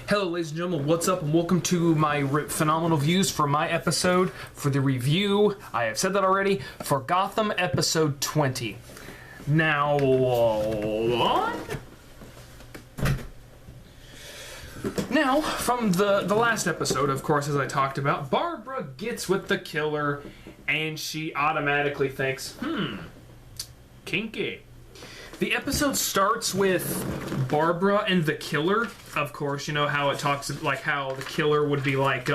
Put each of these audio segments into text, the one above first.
Hello ladies and gentlemen, what's up and welcome to my phenomenal views for my episode for the review, I have said that already, for Gotham episode 20. Now, from the last episode, of course, as I talked about, Barbara gets with the killer and she automatically thinks, kinky. The episode starts with Barbara and the killer. Of course, you know how it talks, like how the killer would be like,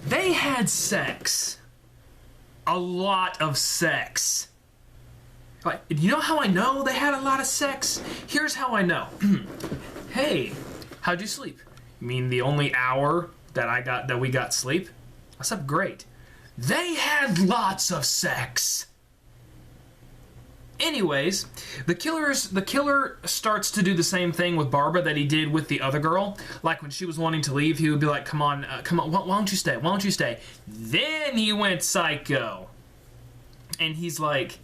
they had sex. A lot of sex. Like, you know how I know they had a lot of sex? Here's how I know. Hey, how'd you sleep? You mean the only hour that we got sleep? What's up? Great. They had lots of sex. Anyways, the killer starts to do the same thing with Barbara that he did with the other girl. Like when she was wanting to leave, he would be like, come on, why don't you stay? Why don't you stay? Then he went psycho. And he's like,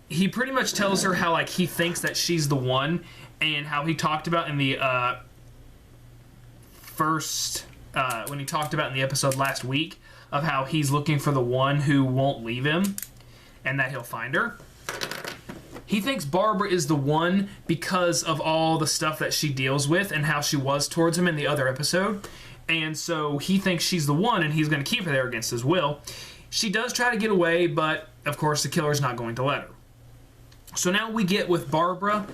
he pretty much tells her how like he thinks that she's the one, and how he talked about in the when he talked about in the episode last week of how he's looking for the one who won't leave him and that he'll find her. He thinks Barbara is the one because of all the stuff that she deals with and how she was towards him in the other episode. And so he thinks she's the one and he's going to keep her there against his will. She does try to get away, but of course the killer's not going to let her. So now we get with Barbara,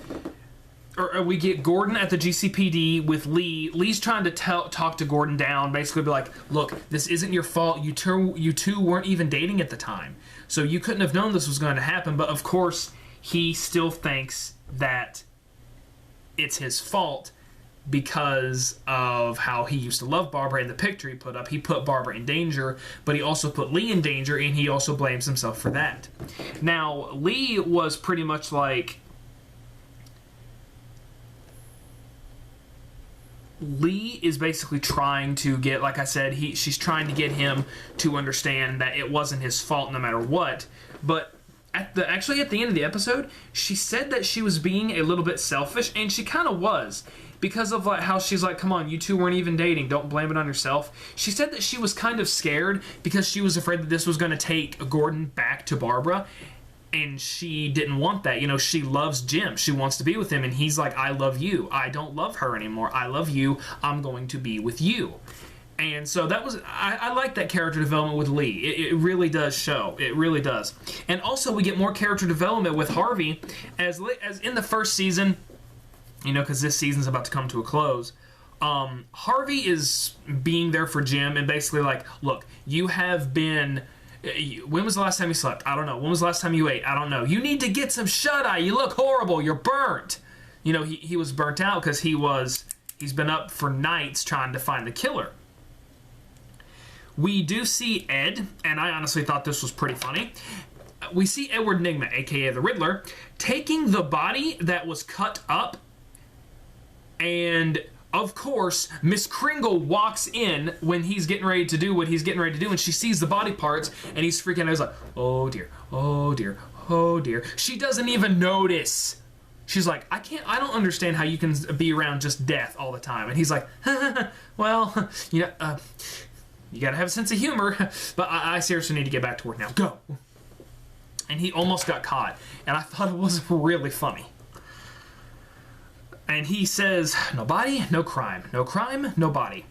or we get Gordon at the GCPD with Lee. Lee's trying to talk to Gordon down, basically be like, look, this isn't your fault. You two weren't even dating at the time. So you couldn't have known this was going to happen, but of course he still thinks that it's his fault because of how he used to love Barbara in the picture he put up. He put Barbara in danger, but he also put Lee in danger, and he also blames himself for that. Now, Lee was pretty much like... Lee is basically trying to get, like I said, she's trying to get him to understand that it wasn't his fault no matter what, but... Actually, at the end of the episode, she said that she was being a little bit selfish, and she kind of was, because of like how she's like, come on, you two weren't even dating, don't blame it on yourself. She said that she was kind of scared because she was afraid that this was going to take Gordon back to Barbara, and she didn't want that. You know, she loves Jim, she wants to be with him, and he's like, I love you, I don't love her anymore, I love you, I'm going to be with you. And so that was, I like that character development with Lee. It really does show. It really does. And also we get more character development with Harvey as in the first season, you know, because this season's about to come to a close. Harvey is being there for Jim and basically like, look, you have been, when was the last time you slept? I don't know. When was the last time you ate? I don't know. You need to get some shut-eye. You look horrible. You're burnt. You know, he was burnt out because he's been up for nights trying to find the killer. We do see Ed, and I honestly thought this was pretty funny. We see Edward Nygma, aka the Riddler, taking the body that was cut up, and of course, Miss Kringle walks in when he's getting ready to do what he's getting ready to do, and she sees the body parts, and he's freaking out. He's like, oh dear, oh dear, oh dear. She doesn't even notice. She's like, I don't understand how you can be around just death all the time. And he's like, well, you know, you gotta have a sense of humor, but I seriously need to get back to work now. Go! And he almost got caught, and I thought it was really funny. And he says, no body, no crime. No crime, no body.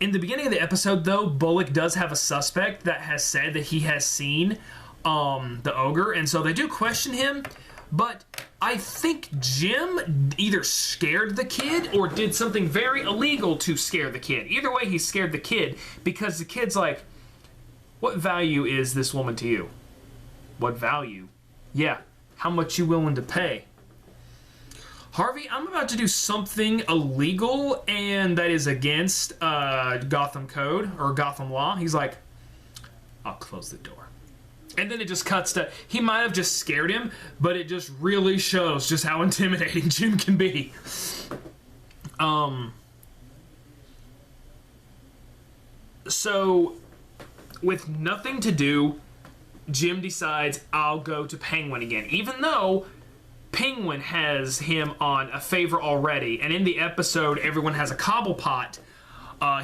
In the beginning of the episode, though, Bullock does have a suspect that has said that he has seen the ogre, and so they do question him, but I think Jim either scared the kid or did something very illegal to scare the kid. Either way, he scared the kid because the kid's like, what value is this woman to you? What value? Yeah, how much you willing to pay? Harvey, I'm about to do something illegal and that is against Gotham code or Gotham law. He's like, I'll close the door. And then it just cuts to, he might have just scared him, but it just really shows just how intimidating Jim can be. So, with nothing to do, Jim decides, I'll go to Penguin again. Even though Penguin has him on a favor already, and in the episode, everyone has a cobble pot.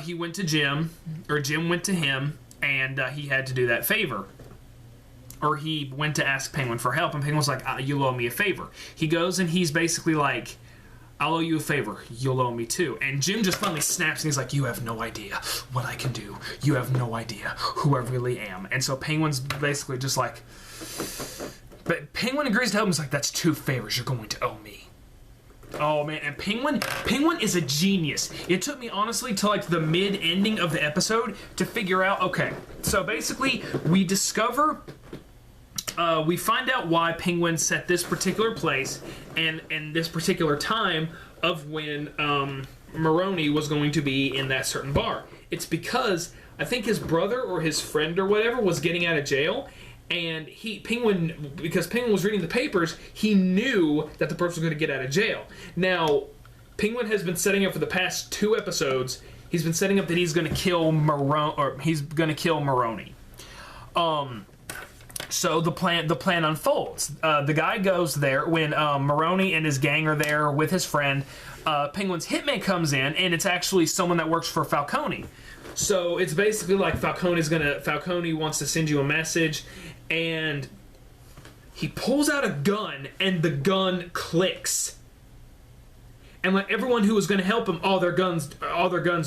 He went to Jim, or Jim went to him, and he had to do that favor. Or he went to ask Penguin for help, and Penguin's like, "You owe me a favor." He goes and he's basically like, "I'll owe you a favor. You'll owe me too." And Jim just finally snaps and he's like, "You have no idea what I can do. You have no idea who I really am." And so Penguin's basically just like, but Penguin agrees to help him. He's like, "That's 2 favors you're going to owe me." Oh man, and Penguin is a genius. It took me honestly to like the mid-ending of the episode to figure out, okay, so basically we discover, we find out why Penguin set this particular place and this particular time of when Maroney was going to be in that certain bar. It's because I think his brother or his friend or whatever was getting out of jail, and because Penguin was reading the papers, he knew that the person was going to get out of jail. Now, Penguin has been setting up for the past 2 episodes. He's been setting up that he's going to kill Maroney. So the plan unfolds. The guy goes there when Maroney and his gang are there with his friend. Penguin's hitman comes in, and it's actually someone that works for Falcone. So it's basically like Falcone wants to send you a message, and he pulls out a gun, and the gun clicks. And like everyone who was going to help him, all their guns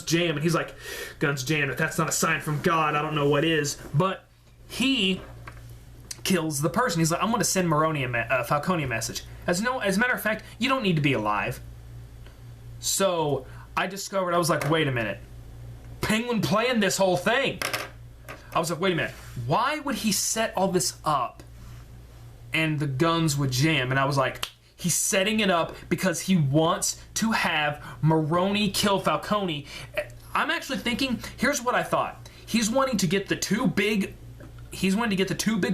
jam, and he's like, "Guns jammed. If that's not a sign from God, I don't know what is." But he kills the person. He's like, "I'm going to send Falcone a message." As a matter of fact, you don't need to be alive. So I was like, wait a minute. Penguin planned this whole thing. I was like, wait a minute. Why would he set all this up and the guns would jam? And I was like, he's setting it up because he wants to have Maroney kill Falcone. I'm actually thinking, here's what I thought. He's wanting to get the two big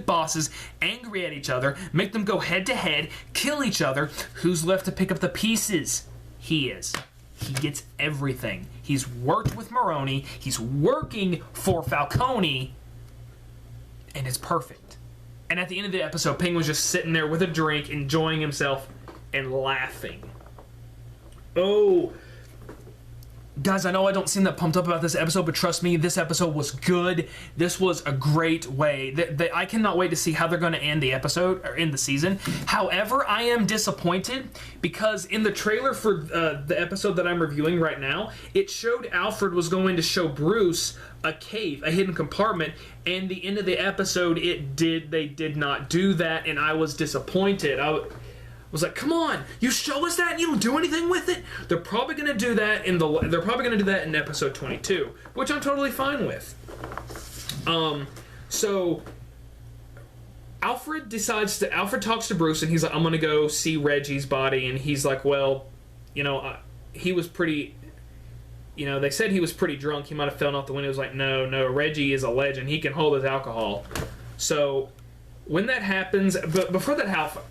bosses angry at each other, make them go head to head, kill each other. Who's left to pick up the pieces? He is. He gets everything. He's worked with Maroney. He's working for Falcone. And it's perfect. And at the end of the episode, Penguin's just sitting there with a drink, enjoying himself and laughing. Oh, guys, I know I don't seem that pumped up about this episode, but trust me, this episode was good. This was a great way. I cannot wait to see how they're going to end the episode, or end the season. However, I am disappointed because in the trailer for the episode that I'm reviewing right now, it showed Alfred was going to show Bruce a cave, a hidden compartment, and the end of the episode, they did not do that, and I was disappointed. I was like, come on, you show us that and you don't do anything with it? They're probably going to do that in episode 22, which I'm totally fine with. So Alfred talks to Bruce, and he's like, I'm going to go see Reggie's body, and he's like, well, he was pretty, they said he was pretty drunk. He might have fallen out the window. He was like, no, Reggie is a legend. He can hold his alcohol. So when that happens, but before that happens,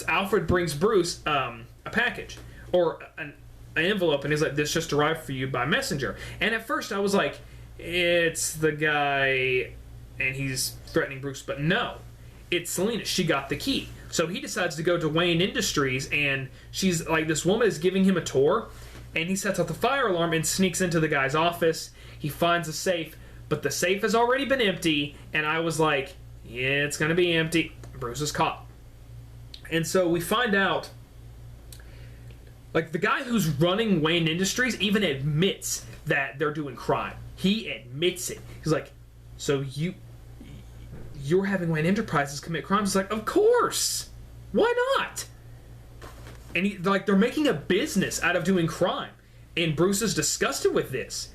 Alfred brings Bruce a package or an envelope, and he's like, "This just arrived for you by messenger." And at first, I was like, "It's the guy," and he's threatening Bruce, but no, it's Selena. She got the key, so he decides to go to Wayne Industries, and she's like, this woman is giving him a tour, and he sets off the fire alarm and sneaks into the guy's office. He finds a safe, but the safe has already been empty, and I was like, yeah, it's going to be empty. Bruce is caught. And so we find out, like, the guy who's running Wayne Industries even admits that they're doing crime. He admits it. He's like, so you're having Wayne Enterprises commit crimes? It's like, of course. Why not? And they're making a business out of doing crime. And Bruce is disgusted with this.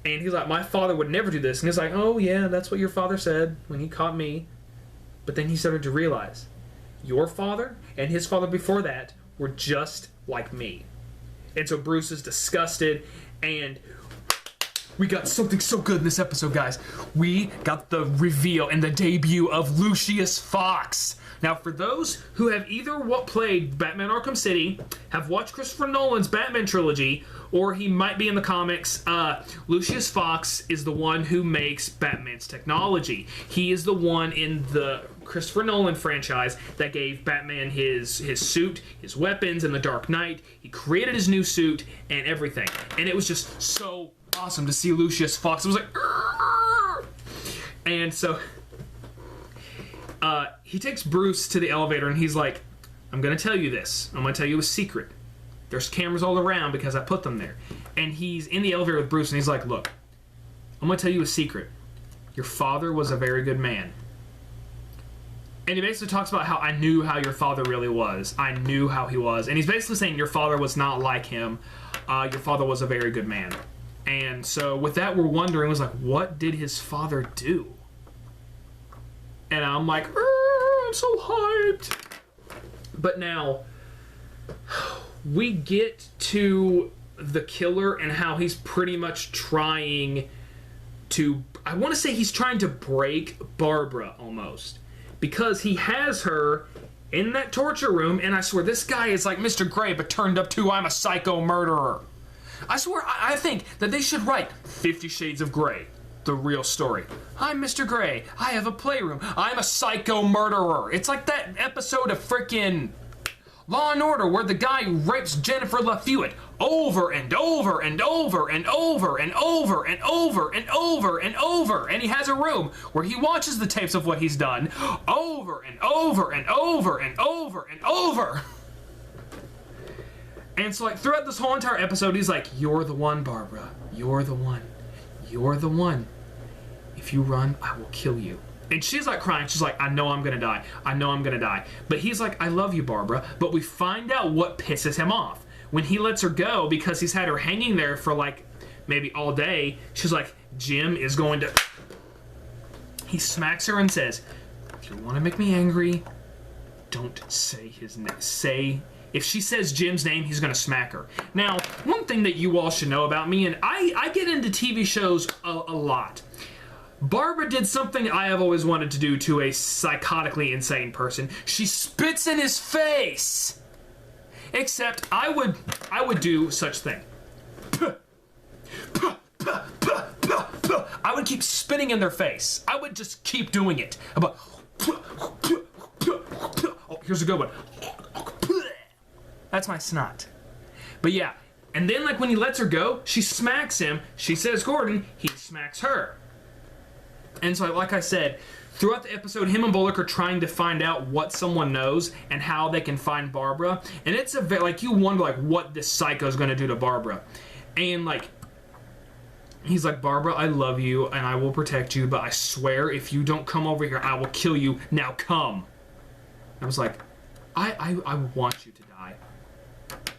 And he's like, my father would never do this. And he's like, oh yeah, that's what your father said when he caught me. But then he started to realize, your father and his father before that were just like me. And so Bruce is disgusted, and we got something so good in this episode, guys. We got the reveal and the debut of Lucius Fox. Now, for those who have either played Batman Arkham City, have watched Christopher Nolan's Batman trilogy, or he might be in the comics, Lucius Fox is the one who makes Batman's technology. He is the one in the Christopher Nolan franchise that gave Batman his suit, his weapons, and the Dark Knight. He created his new suit and everything. And it was just so awesome to see Lucius Fox. It was like... Arr! And so... he takes Bruce to the elevator and he's like, I'm going to tell you this. I'm going to tell you a secret. There's cameras all around because I put them there. And he's in the elevator with Bruce and he's like, look, I'm going to tell you a secret. Your father was a very good man. And he basically talks about how I knew how your father really was. I knew how he was. And he's basically saying your father was not like him. Your father was a very good man. And so with that, we're wondering, was like, what did his father do? And I'm like, I'm so hyped. But now, we get to the killer and how he's pretty much trying to... I want to say he's trying to break Barbra, almost. Because he has her in that torture room, and I swear, this guy is like Mr. Grey, but turned up to, I'm a psycho murderer. I swear, I think that they should write 50 Shades of Grey. The real story. I'm Mr. Grey. I have a playroom. I'm a psycho murderer. It's like that episode of frickin' Law and Order where the guy rapes Jennifer LaFewitt over and over and over and over and over and over and over and over. And he has a room where he watches the tapes of what he's done over and over and over and over and over. And so, like, throughout this whole entire episode, he's like, you're the one, Barbra. You're the one. You're the one. If you run, I will kill you. And she's like crying. She's like, I know I'm gonna die. I know I'm gonna die. But he's like, I love you, Barbra. But we find out what pisses him off. When he lets her go, because he's had her hanging there for like maybe all day, she's like, Jim is going to... He smacks her and says, if you want to make me angry, don't say his name. If she says Jim's name, he's going to smack her. Now, one thing that you all should know about me, and I get into TV shows a lot. Barbra did something I have always wanted to do to a psychotically insane person. She spits in his face. Except I would do such thing. I would keep spitting in their face. I would just keep doing it. About, oh, here's a good one. That's my snot. But yeah, and then like when he lets her go, she smacks him. She says Gordon, he smacks her. And so like I said, throughout the episode, him and Bullock are trying to find out what someone knows and how they can find Barbra. And it's a bit like you wonder like what this psycho's gonna do to Barbra. And like, he's like, Barbra, I love you and I will protect you, but I swear if you don't come over here, I will kill you. Now come. I was like, I want you to die.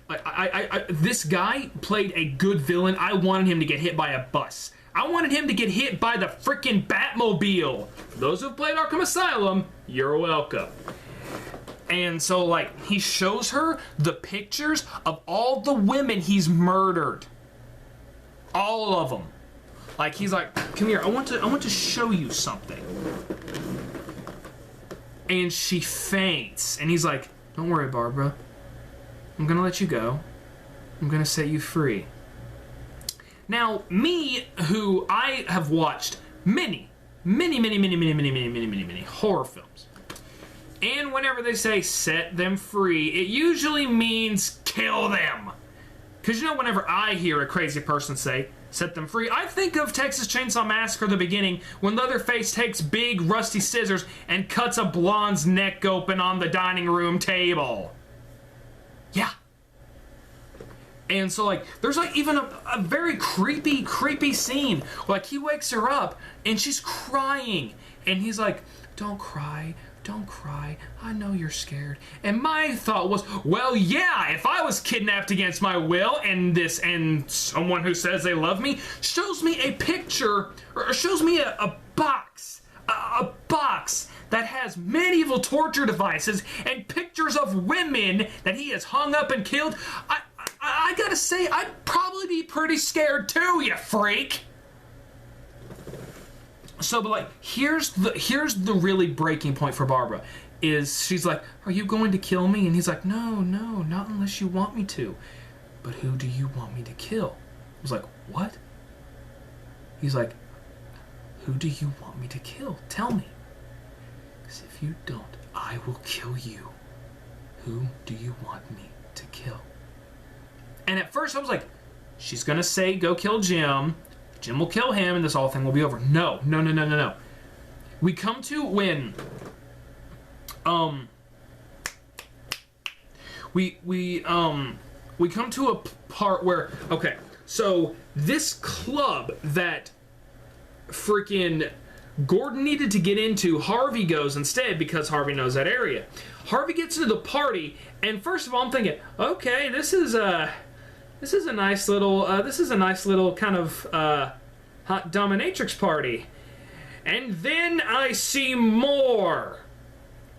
Like, this guy played a good villain. I wanted him to get hit by a bus. I wanted him to get hit by the freaking Batmobile. For those who've played Arkham Asylum, you're welcome. And so, like, he shows her the pictures of all the women he's murdered. All of them. Like, he's like, come here, I want to show you something. And she faints. And he's like, don't worry, Barbra. I'm gonna let you go. I'm gonna set you free. Now, me, who I have watched many horror films. And whenever they say set them free, it usually means kill them. Because you know, whenever I hear a crazy person say set them free, I think of Texas Chainsaw Massacre, the beginning, when Leatherface takes big rusty scissors and cuts a blonde's neck open on the dining room table. Yeah. And so, like, there's, like, even a very creepy scene. Like, he wakes her up, and she's crying. And he's like, don't cry, I know you're scared. And my thought was, well, yeah, if I was kidnapped against my will, and someone who says they love me shows me a picture, or shows me a box that has medieval torture devices and pictures of women that he has hung up and killed, I gotta say, I'd probably be pretty scared too, you freak. So, but like, here's the really breaking point for Barbara. Is she's like, are you going to kill me? And he's like, no, not unless you want me to. But who do you want me to kill? I was like, what? He's like, who do you want me to kill? Tell me. Because if you don't, I will kill you. Who do you want me to kill? And at first I was like, she's going to say, go kill Jim. Jim will kill him and this whole thing will be over. No. We come to when... We come to a part where, okay, so this club that freaking Gordon needed to get into, Harvey goes instead because Harvey knows that area. Harvey gets into the party, and first of all, I'm thinking, okay, this is a nice little kind of hot dominatrix party. And then I see more,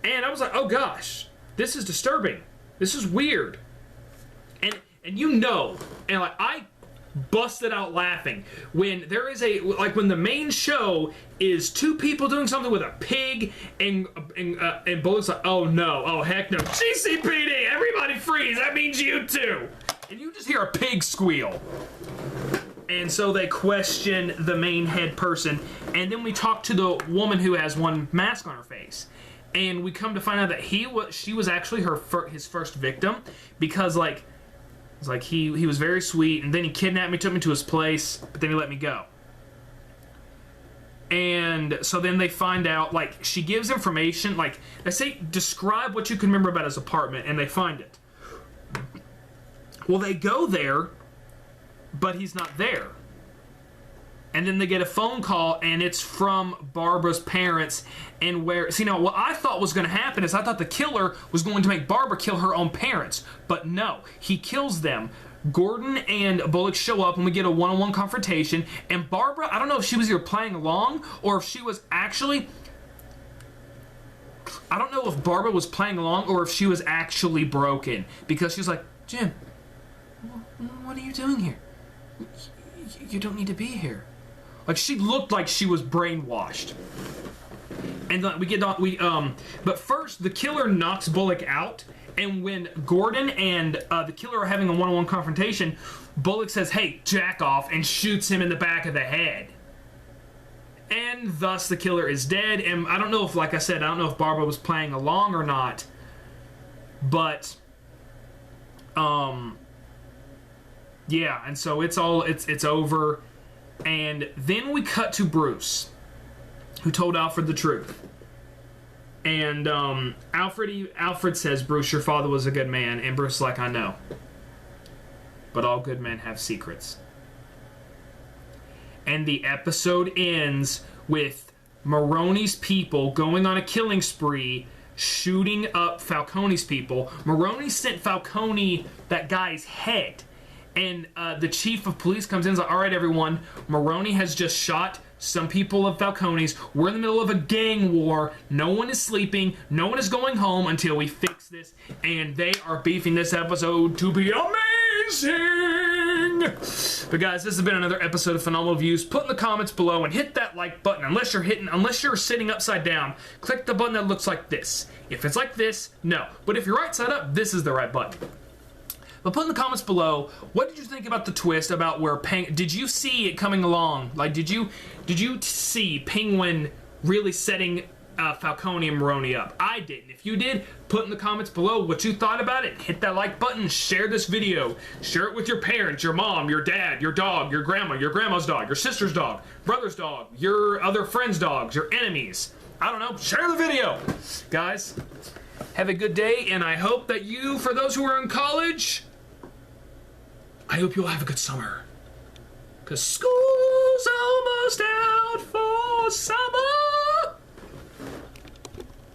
and I was like, oh gosh, this is disturbing. This is weird. And you know, and like I busted out laughing when there is when the main show is two people doing something with a pig and Bullock's like, oh no, oh heck no, GCPD, everybody freeze, that means you too. And you just hear a pig squeal. And so they question the main head person, and then we talk to the woman who has one mask on her face. And we come to find out that she was actually his first victim, because like it's like he was very sweet, and then he kidnapped me, took me to his place, but then he let me go. And so then they find out, like, she gives information, like, they say, describe what you can remember about his apartment, and they find it. Well, they go there, but he's not there. And then they get a phone call, and it's from Barbara's parents. And now what I thought was going to happen is I thought the killer was going to make Barbara kill her own parents. But no, he kills them. Gordon and Bullock show up, and we get a one-on-one confrontation. And Barbara, I don't know if she was either playing along or if she was actually... I don't know if Barbara was playing along or if she was actually broken. Because she was like, Jim, what are you doing here? You don't need to be here. Like, she looked like she was brainwashed. And but first the killer knocks Bullock out, and when Gordon and the killer are having a one-on-one confrontation, Bullock says, hey, jack off, and shoots him in the back of the head. And thus the killer is dead. And I don't know if, like I said, I don't know if Barbara was playing along or not, but yeah, and so it's over. And then we cut to Bruce, who told Alfred the truth. And Alfred says, Bruce, your father was a good man. And Bruce is like, I know. But all good men have secrets. And the episode ends with Maroney's people going on a killing spree, shooting up Falcone's people. Maroney sent Falcone that guy's head. And the chief of police comes in and is like, all right, everyone, Maroney has just shot some people of Falcone's. We're in the middle of a gang war. No one is sleeping. No one is going home until we fix this. And they are beefing this episode to be amazing. But guys, this has been another episode of Phenomenal Views. Put in the comments below and hit that like button. Unless you're sitting upside down, click the button that looks like this. If it's like this, no. But if you're right side up, this is the right button. But put in the comments below, what did you think about the twist about where did you see it coming along? Like, did you see Penguin really setting Falcone and Maroney up? I didn't. If you did, put in the comments below what you thought about it. Hit that like button, share this video, share it with your parents, your mom, your dad, your dog, your grandma, your grandma's dog, your sister's dog, brother's dog, your other friends' dogs, your enemies. I don't know, share the video. Guys, have a good day, and I hope that you, for those who are in college, I hope you'll have a good summer. 'Cause school's almost out for summer.